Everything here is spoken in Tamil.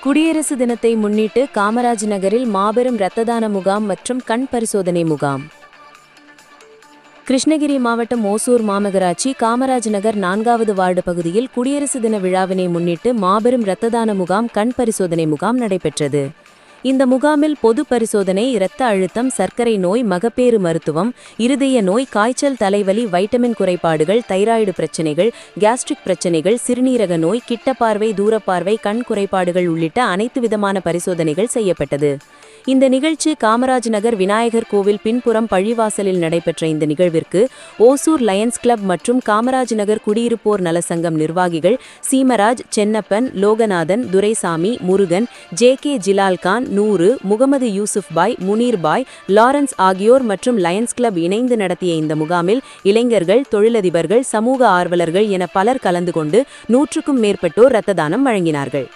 குடியரசு தினத்தை முன்னிட்டு காமராஜ் நகரில் மாபெரும் இரத்த தான முகாம் மற்றும் கண் பரிசோதனை முகாம். கிருஷ்ணகிரி மாவட்டம் ஓசூர் மாநகராட்சி காமராஜ் நகர் 4வது வார்டு பகுதியில் குடியரசு தின விழாவினை முன்னிட்டு மாபெரும் இரத்த தான முகாம் கண் பரிசோதனை முகாம் நடைபெற்றது. இந்த முகாமில் பொது பரிசோதனை, இரத்த அழுத்தம், சர்க்கரை நோய், மகப்பேறு மருத்துவம், இருதய நோய், காய்ச்சல், தலைவலி, வைட்டமின் குறைபாடுகள், தைராய்டு பிரச்சினைகள், கேஸ்ட்ரிக் பிரச்சினைகள், சிறுநீரக நோய், கிட்டப்பார்வை, தூரப்பார்வை, கண் குறைபாடுகள் உள்ளிட்ட அனைத்து விதமான பரிசோதனைகள் செய்யப்பட்டது. இந்த நிகழ்ச்சி காமராஜ் நகர் விநாயகர் கோவில் பின்புறம் பள்ளிவாசலில் நடைபெற்ற இந்த நிகழ்விற்கு ஓசூர் லயன்ஸ் கிளப் மற்றும் காமராஜ் நகர் குடியிருப்போர் நலசங்கம் நிர்வாகிகள் சீமராஜ், சென்னப்பன், லோகநாதன், துரைசாமி, முருகன், ஜே.கே. ஜிலால்கான், நூறு, முகமது யூசுப் பாய், முனீர் பாய், லாரன்ஸ் ஆகியோர் மற்றும் லயன்ஸ் கிளப் இணைந்து நடத்திய இந்த முகாமில் இளைஞர்கள், தொழிலதிபர்கள், சமூக ஆர்வலர்கள் என பலர் கலந்து கொண்டு 100க்கும் மேற்பட்டோர் இரத்த தானம் வழங்கினார்கள்.